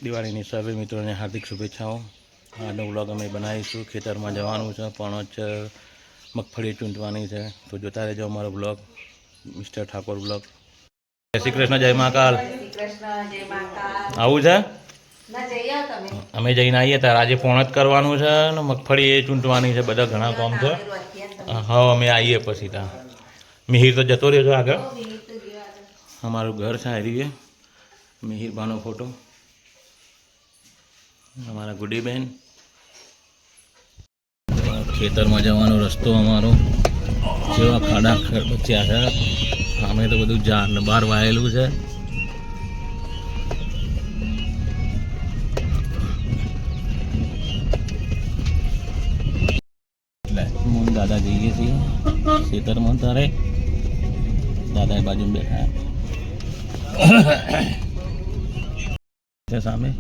દિવાળીની સર્વે મિત્રોને હાર્દિક શુભેચ્છાઓ। આજનો વ્લોગ અમે બનાવીશું, ખેતરમાં જવાનું છે, પણ મગફળી ચૂંટવાની છે, તો જોતા રહેજો અમારો વ્લોગ, મિસ્ટર ઠાકોર વ્લોગ। જય શ્રી કૃષ્ણ, જય મહાકાલ। આવું છે, અમે જઈને આવીએ ત્યારે આજે પોણ જ કરવાનું છે ને મગફળી એ ચૂંટવાની છે, બધા ઘણા કામ છે। હા, અમે આવીએ પછી ત્યાં મિહિર તો જતો રહ્યો છે આગળ। અમારું ઘર છે હારીએ, મિહિરબાનો ફોટો, અમારા ગુડીબેન। ખેતરમાં જવાનો રસ્તો અમારો જેવા ખાડા બચ્યા છે, અમે તો બધું જાન બહાર વાયેલું છે। હું દાદા જઈએ છીએ ખેતરમાં, તારે દાદા બાજુ બેઠા છે સામે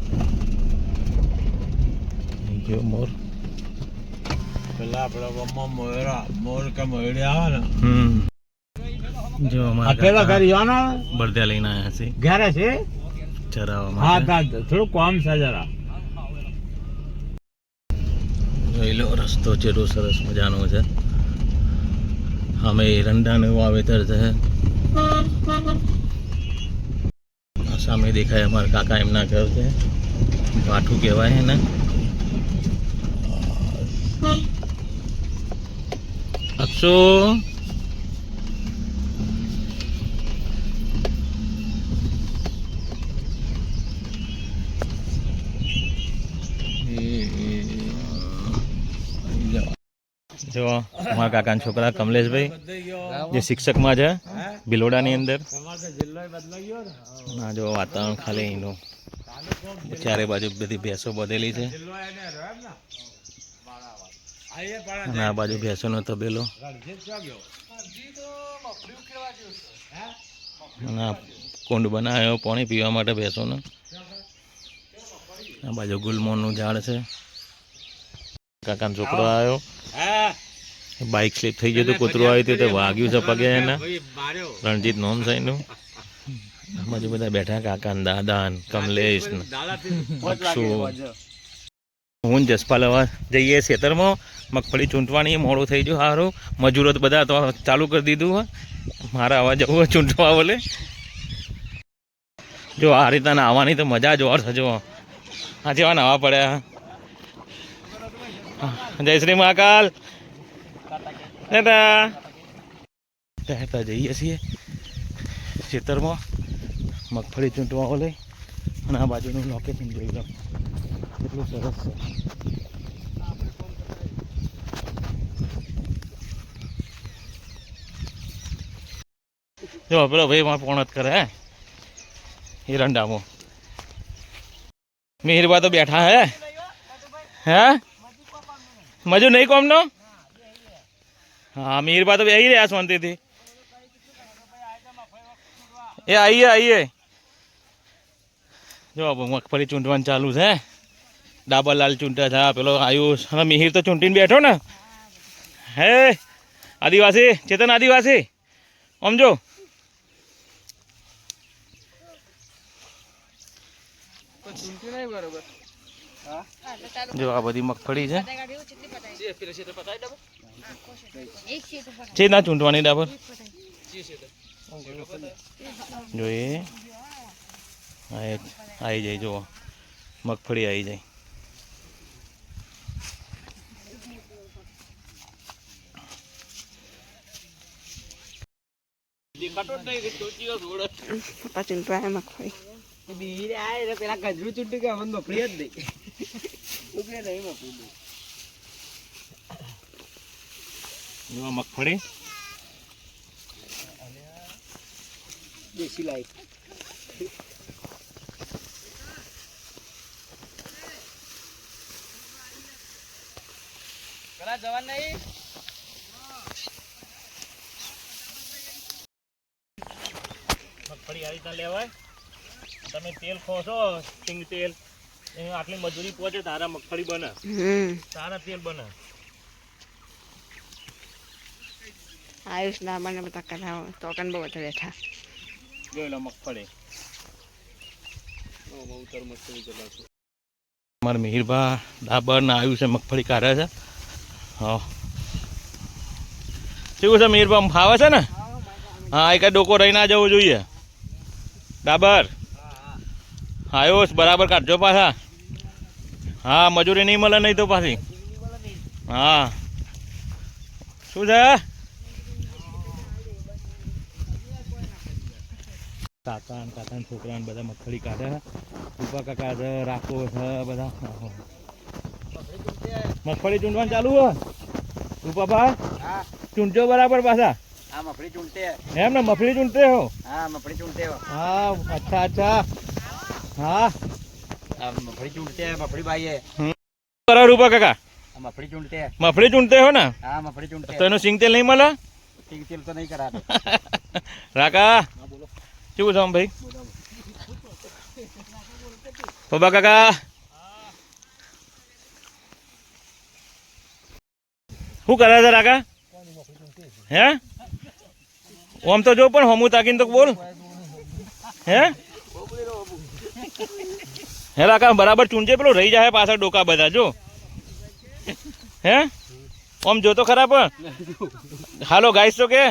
જો મોર। પેલા આપણા ગામમાં મોર કે મોયડી આવે ને, જો અમારા પેલા ઘરે જવાના બળદિયા લઈને આવ્યા છે ઘરે છે ચરાવવા હા, માટે। થોડું કામ છે જરા। જોઈ લો રસ્તો ચેટલો સરસ મજાનો છે, અમે એરંડાનું વાવેતર છે। આ સામે દેખાય અમારા કાકા, એમના ઘર છે, વાઠું કહેવાય ને। અક્ષુ જો અમારા કાકાના છોકરા કમલેશભાઈ જે શિક્ષકમાં છે ભિલોડાની અંદર। ના જો વાતાવરણ ખાલી એનું, ચારે બાજુ બધી ભેંસો બધેલી છે, અને આ બાજુ ભેંસોનો તબેલો, અને આ કુંડ બનાવ્યો પાણી પીવા માટે ભેંસોને। આ બાજુ ગુલમોનનું ઝાડ છે। કાકાનો છોકરો આવ્યો, બાઇક સ્લીપ થઈ ગયું હતું, કૂતરું આવ્યું હતું તો વાગ્યું છે પગે એને, રણજીત નોમ છે એનું। આ બાજુ બધા બેઠા, કાકા ને દાદા ને કમલેશ ને અક્ષુ। હું ને જસપાલ હવે જઈએ ખેતરમાં મગફળી ચૂંટવાની, મોડું થઈ ગયું સારું, મજૂરો તો બધા તો ચાલુ કરી દીધું હોય, મારા આવા જવું હોય ચૂંટવા બોલે। જો આ રીતના નાહવાની તો મજા જોર છે, જો આ જેવા નાહવા પડ્યા। જય શ્રી મહાકાલ, ટાટા જઈએ છીએ ખેતરમાં મગફળી ચૂંટવા બોલે, અને આ બાજુનું લોકેશન જોઈ લો કેટલું સરસ છે। જો પેલો ભાઈ માં પોણત કરે હે હિરંડામાં, મિહિરબા તો બેઠા હે હે મજુ નહીં કોમનો। हाँ मीरबा तो यही रहा सुनती थी, ये आइए आइए। जो अब मगफली चूंटवान चालू है, डाबरलाल चूंटा था, पेलो आयुष, हम मिहिर तो चूंटी बैठो ना है, आदिवासी चेतन आदिवासी समझो। जो आ बधी मगफड़ी है चेतना चूंटवानी डाबर जो ये आई जाए, जो मगफड़ी आई जाए। मगफड़ी પેલા ગજરું ચૂંટી કે અમને મફળી જ નહીં ઉગે નહીં મફળી। जो मगफड़ी દેશી લાઈટ કરા જવાન નહીં। મગફળી આ રીતના લેવાય, તમે તેલ ખો છો સિંગ તેલ, આટલી મજૂરી પહોંચે તારા મગફળી બને, તારા તેલ બને। आयुष ना मैंने बता कर तो कन बहुत बैठा જોઈ લો મગફળી અમારા મિહિરભા ડાબર ને આવ્યું છે, મગફળી કાઢે છે. હા શું છે મિહિરભા, ફાવે છે ને? હા એક ડોકો રહી ના જવું જોઈએ. ડાબર આવ્યો બરાબર કાઢજો પાછા. હા મજૂરી નહીં મળે નહીં તો પાછી. હા શું છે? કાકા છોકરા બધા મગફળી કાઢે. રૂપા કાકા છે, રાખો છે, બધા મગફળી ચૂંટવાનું ચાલુ હોય. રૂપાભા ચૂંટજો બરાબર પાછા. હા મફળી ચૂંટતે. એમ ને મફળી ચૂંટતે હો? હા મફળી ચૂંટતે. હા અચ્છા અચ્છા. હા મફળી ચૂંટતે મફળી ભાઈએ. કરો રૂપા કાકા? મફળી ચૂંટતે. મફળી ચૂંટતે હો ને? હા મફળી ચૂંટતે. તો એનું સિંગ તેલ નહીં મળે? સિંગ તેલ તો નહીં કરાતો. રાકા શું છો ભાઈ? પપ્પા કાકા શું કરે છે રાકા? હે ઓમ તો જો પણ હમું તાકીને તો બોલ. હે હે રાકા બરાબર ચૂંટજે, પેલો રહી જાય પાછળ ડોકા બધા જો. હે ઓમ જો તો ખરા પણ. હાલો ગાઈસ તો કે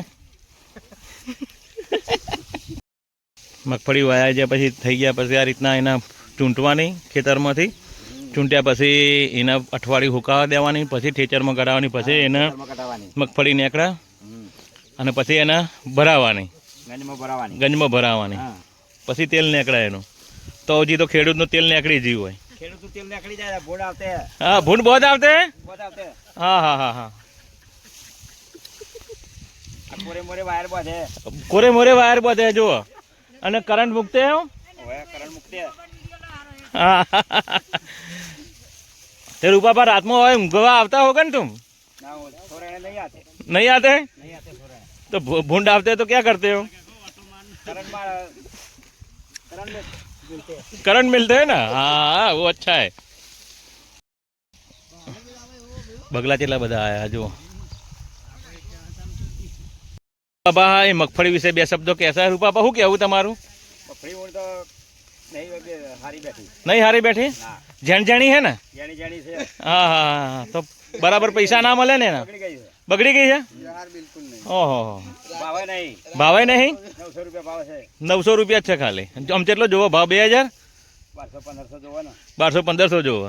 મગફળી વાયા ગયા પછી થઈ ગયા પછી આ રીતના એના ચૂંટવાની ખેતરમાંથી. ચૂંટ્યા પછી એને અઠવાડિયું હુકાવા દેવાની, પછી ઠેચરમાં કરાવવાની, પછી એને મગફળી નીકળે અને પછી એને ભરાવાની, ગંજમાં ભરાવાની, પછી તેલ નીકળે એનું. તો હજી તો ખેડૂતનું તેલ નીકળી ગયું હોય. ખેડૂતનું તેલ નીકળી જાય, ભૂંડ આવતે. હા ભૂંડ બહુ આવતે. હા હા હા હા. કોરે મોરે વાયર બાંધે. કોરે મોરે વાયર બાંધે જુઓ. અને કરંટ મૂકતે હો. કરંટ મૂકતે. હા તે રૂપાભા રાતમાં હોય ઊંઘવા આવતા હોગે ને तुम? नहीं आते. नहीं आते? तो भूंड આવતે तो क्या करते हो? करंट मिलते हैं ना. हाँ वो अच्छा है. બગલા કેટલા બધા આયા જો. બાબા એ મગફળી વિશે બે શબ્દો કહેશા રૂપાબા? શું કહેવું તમારું? મગફળી તો નહીં હારી બેઠી. નહીં હારી બેઠી? જાણી હે ને? જાણી છે. હા હા હા. તો બરાબર પૈસા ના મળે ને? બગડી ગઈ છે. ઓહો ભાવે નહીં. ભાવે નહીં? 900 રૂપિયા ભાવ છે. 900 રૂપિયા જ છે ખાલી. આમ કેટલો જોવો ભાવ? 2000? 1200-1500 જોવો ને. 1200-1500 જોવો.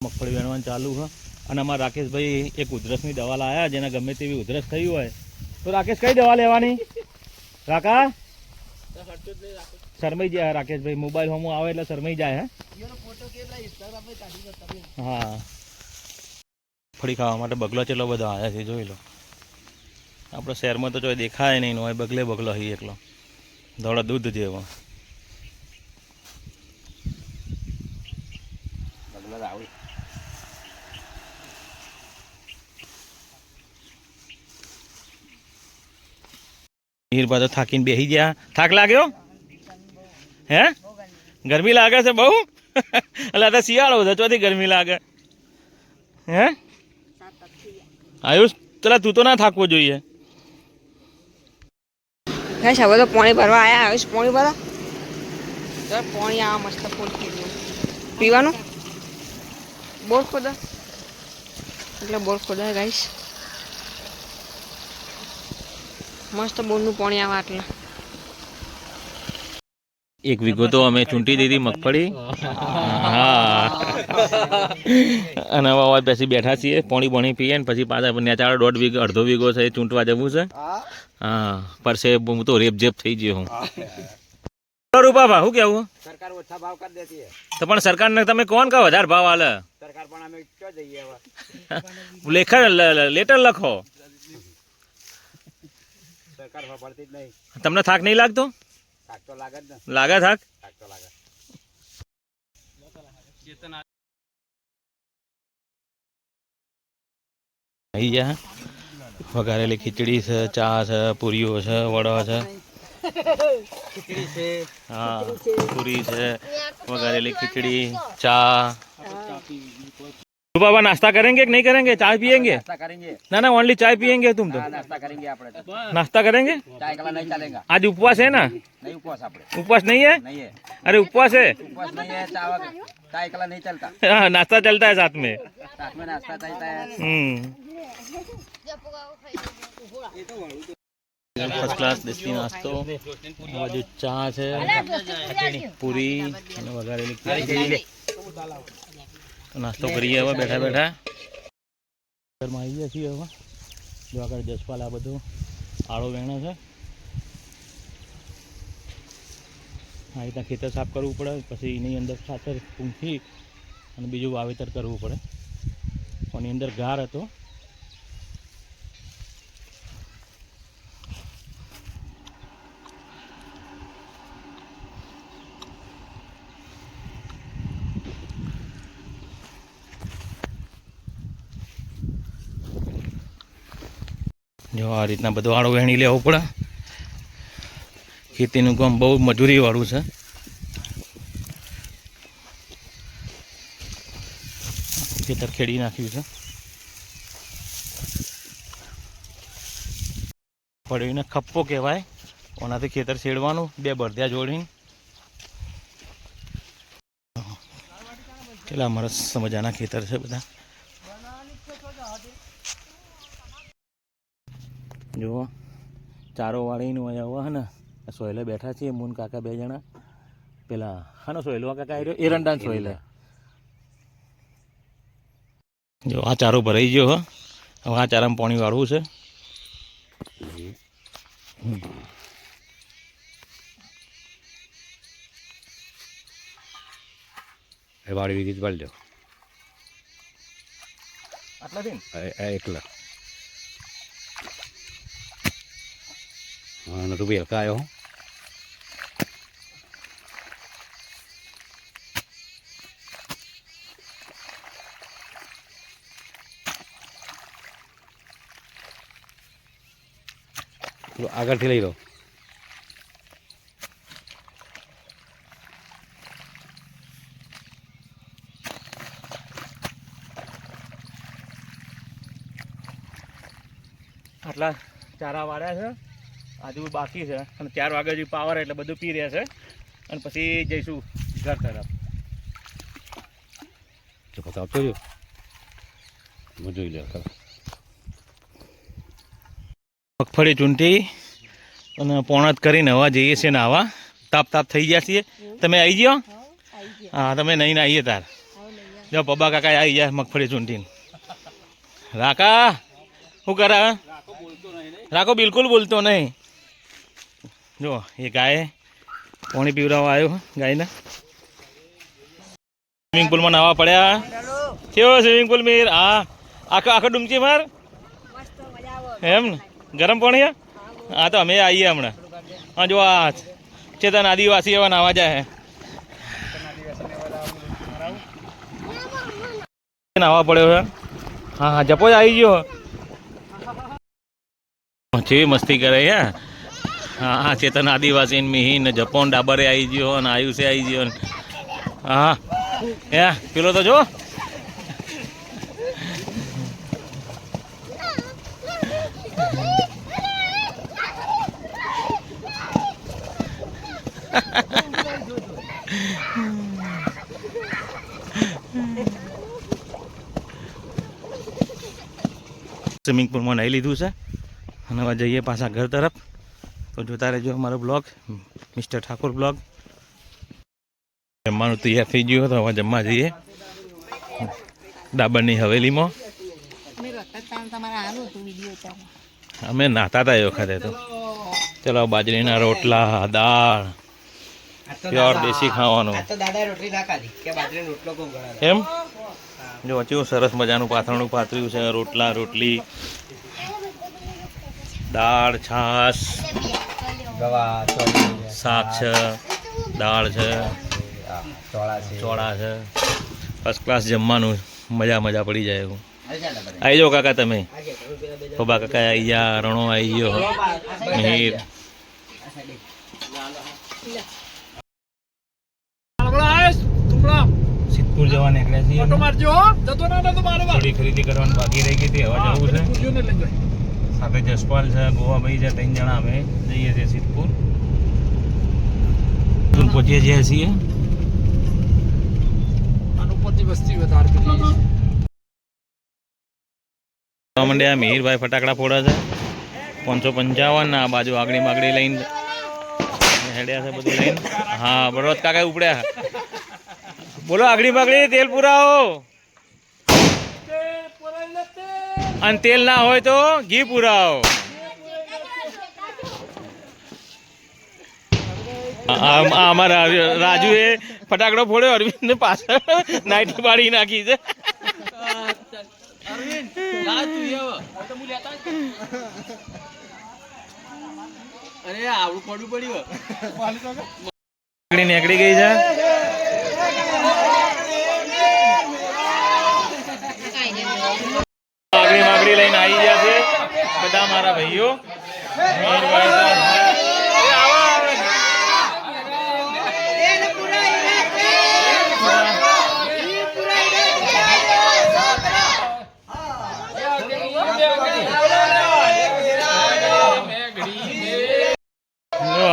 મગફળી વેણવાનું ચાલુ છે. અને અમારા રાકેશભાઈ એક ઉધરસની દવા લાયા, જેને ગમે તેવી ઉધરસ થઈ હોય તો રાકેશ કઈ દવા લેવાની? રાકા શરમાઈ જાય રાકેશભાઈ, મોબાઈલ હોમો આવે એટલે શરમાઈ જાય. હે હા મગફળી ખાવા માટે બગલો ચેટલો બધો આવ્યા છે જોઈ લો. આપણે શહેરમાં તો જો દેખાય નહીં હોય, બગલે બગલો હી એકલો ધોળા દૂધ જેવો. હીરભા તો થાકીને બેસી ગયા. થાક લાગ્યો? હે ગરમી લાગે છે બહુ? એટલે તો શિયાળો છે, ચોથી ગરમી લાગે. હે આયુષ ચલા તું તો ના થાકવો જોઈએ. ગાઈસ હવે તો પાણી ભરવા આયા. આયુષ પાણી ભરા. તો પાણી આ મસ્ત ફૂલ થઈ ગયું. પીવાનું બોર ખોદા એટલે બોર ખોદા ગાઈસ. મસ્ત બોરનું પાણી આવે આટલા. એક વીઘો તો અમે ચૂંટી દીધી મગફળી. હા અને હવે પછી બેઠા છીએ, પાણી પીએ ને પછી પાછા નેચાળો 1.5 વીઘો અડધો વીઘો છે એ ચૂંટવા જવું છે. હા પરસે હું તો રેપઝેપ થઈ ગયો હું. રૂપાભા શું કેવું? સરકાર ઓછા ભાવ કરી દેતી હે. તો પણ સરકારને તમે કોણ કા વધારે ભાવ આલે? સરકાર પણ અમે ક્યાં જઈએ હવે? લેટર લખો. સરકાર પડતી જ નહીં. તમને થાક નહીં લાગતો? થાક તો લાગે જ ને. લાગે થાક? થાક તો લાગે. આવી ગયા વઘારેલી ખીચડી છે, ચા છે, પૂરીઓ છે, વડા છે. ખીચડી છે. હા પૂરી છે, વઘારેલી ખીચડી, ચા. बाबा नाश्ता करेंगे कि नहीं करेंगे? चाय पियेंगे? नाश्ता करेंगे। ना ना ओनली चाय पियेंगे तुम तो? हाँ, नाश्ता करेंगे આપણે તો। नाश्ता करेंगे? ચાય કલા નહીં ચાલેગા। आज उपवास है ना? नहीं उपवास આપણે। उपवास नहीं है? नहीं है। अरे उपवास है। उपवास नहीं है, चाय कला नहीं चलता। हाँ, नाश्ता चलता है साथ में। साथ में नाश्ता चलता है। फर्स्ट क्लास देसी नास्तो बाजू चा છે પૂરી અને વઘારેલી ખીચડી નાસ્તો કરીએ હવે બેઠા બેઠા ઘરમાં આવી ગયા છીએ હવે જો આગળ જસપાલ આ બધું આળો વેણે છે આ રીતના ખેતર સાફ કરવું પડે પછી એની અંદર ખાતર પૂંખી અને બીજું વાવેતર કરવું પડે એની અંદર ગાર હતો જો આ રીતના બધું આળો વેણી લેવું પડે ખેતીનું કામ બહુ મજૂરીવાળું છે ખેતર ખેડી નાખ્યું છે પડવીને ખપ્પો કહેવાય ઓનાથી ખેતર છેડવાનું બે બળદિયા જોડીને કેટલા મરસ મજાના ખેતર છે બધા જુઓ ચારો વાળીનું અહીંયા હવે ને સોયલે બેઠા છીએ મૂન કાકા બે જણા પેલા હાનો સોયલો કાકા આવ્યો એરંડા સોયલે જો આ ચારો ભરાઈ ગયો હવે આ ચારામાં પાણી વાળવું છે વાળી વિધિ વાળી દો આટલા દિન એકલા અને રૂપિયા કાયો આગળથી લઈ લો આટલા ચારા વાળ્યા છે આજુ બાકી છે અને 4 વાગે હજી પાવર એટલે બધું પી રહ્યા છે અને પછી જઈશું ઘર તરફ તો પછી આપતો જો જોઈ લે મગફળી ચૂંટી અને પોણત કરીને હવા જઈએ છીએ નાવા તાપ તાપ થઈ ગયા છીએ તમે આવી ગયો હા તમે નહીં આવીએ તાર જો પબ્બા કાકા આવી ગયા મગફળી ચૂંટીને રાકા શું કરે રાખો બિલકુલ બોલતો નહીં જો એ ગાય પાણી પીવડાવવા આવ્યો ગાયને સ્વિમિંગ પુલમાં નાવા પડ્યા કેવો સ્વિમિંગ પુલ મીર હા આખો ડૂમચી માર એમ ને ગરમ પાણી હા તો અમે આવીએ હમણાં હા જો આ ચેતન આદિવાસી એવા નાવા જાય નાવા પડ્યો છે હા હા જપો જ આવી ગયો કેવી મસ્તી કરે યા હા હા ચેતન આદિવાસી મિહીન જપોન ડાબરે આવી ગયો અને આયુષે આવી ગયો હા યા પેલો તો જો સ્વિમિંગ પુલમાં નાહી લીધું છે અને હવે જઈએ પાછા ઘર તરફ તો જોતા રહેજો અમારો બ્લોગ મિસ્ટર ઠાકોર બ્લોગ જમવાનું તૈયાર થઈ ગયું તો હવે જમવા જઈએ ડાબરની હવેલીમાં અમે નાતા હતા એ વખતે તો ચલો બાજરીના રોટલા દાળ પ્યોર દેશી ખાવાનું એમ જો કેવું સરસ મજાનું પાથરણું પાથર્યું છે રોટલા રોટલી દાળ છાશ શાક છે દાળ છે ચોળા છે ફર્સ્ટ ક્લાસ જમવાનું મજા પડી જાય એવું આવી જાઓ કાકા તમે પબા કાકા આવી ગયા રણો આવી ગયો મિહિર સિદ્ધપુર જવા નીકળ્યા છીએ થોડી ખરીદી કરવાની બાકી રહી ગઈ હતી, હવે જવું છે. સાથે જસપાલ છે, ગોવાભાઈ છે, 3 જણા અમે જઈએ છીએ સિદ્ધપુર. પહોંચીએ છીએ છીએ મંડ્યા. મિહિરભાઈ ફટાકડા ફોડે છે 555. આ બાજુ આગળી માગડી લઈને હેડ્યા છે બધું લઈને. હા બરોબર કાકા ઉપડ્યા. બોલો આગળી માગડી તેલ પુરાવો, અને તેલ ના હોય તો ઘી પુરાવો. અમારા રાજુ એ ફટાકડો ફોડ્યો, અરવિંદ પાછળ નાઈટી પાડી નાખી છે. નીકળી ગઈ છે. આગળી માગડી લઈને આવી ગયા છે બધા મારા ભાઈઓ.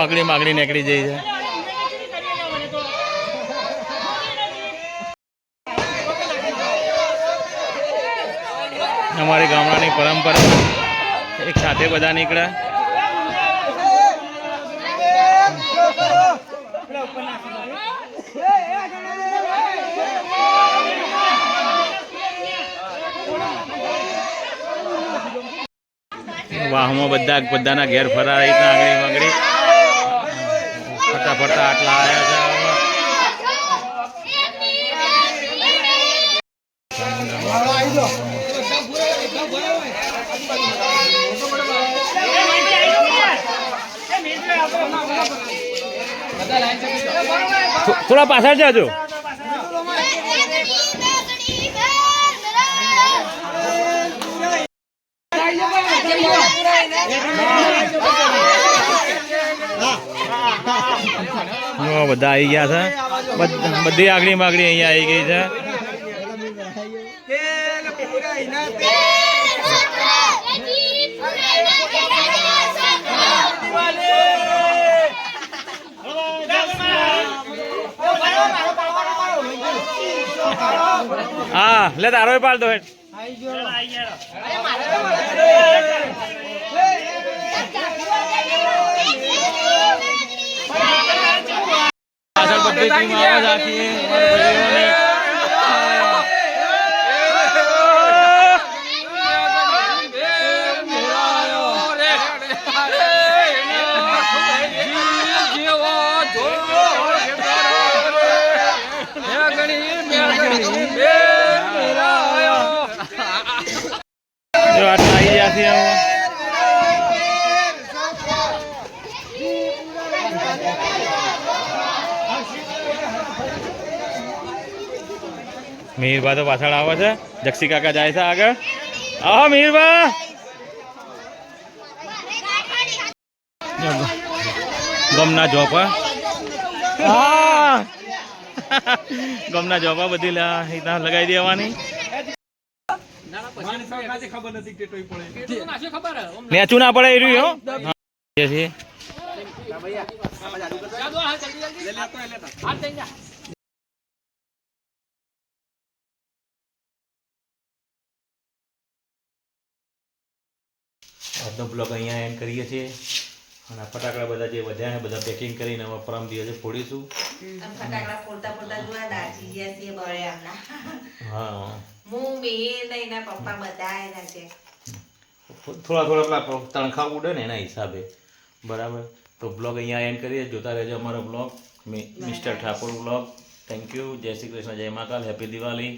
આગળી માગડી નીકળી જઈ છે. અમારી ગામડાની પરંપરા એક સાથે બધા નીકળ્યા. વાહમાં બધાના ઘેર ફરા રીતના આગળી માગડી ફરતા ફરતા આટલા આવ્યા છે. થોડા પાછળ જાજો. બધા આવી ગયા છે, બધી આગળી માગડી અહીંયા આવી ગઈ છે. હા લે તારો પાડ દો. પાછળ બધી ટીમ આવે આખી. મિહિરભા તો પાછળ આવે છે, જક્ષી કાકા જાય છે આગળ. આવો મિહિરભા. ગમના જોપા, હા ગમના જોપા બધી લગાવી દેવાની. નેચું ના પડે એ રહ્યું. આજનો બ્લોગ અહીંયા એન્ડ કરીએ છીએ. અને ફટાકડા બધા જે વધ્યા ને બધા પેકિંગ કરીને હવે પરમ દિવસે ફોડીશું. ફટાકડા ફોડતા ફોડતા જોવા દાજી ગયા છે બળે આમના. હા હું મેં લઈને પપ્પા બધા આવ્યા છે. થોડા તણખા ઉડે ને એના હિસાબે બરાબર. તો બ્લોગ અહીંયા એન્ડ કરીએ. જોતા રહેજો અમારો blog, mister Thakor blog. Thank you. જય શ્રી કૃષ્ણ, જય મહાકાલ, હેપી દિવાળી.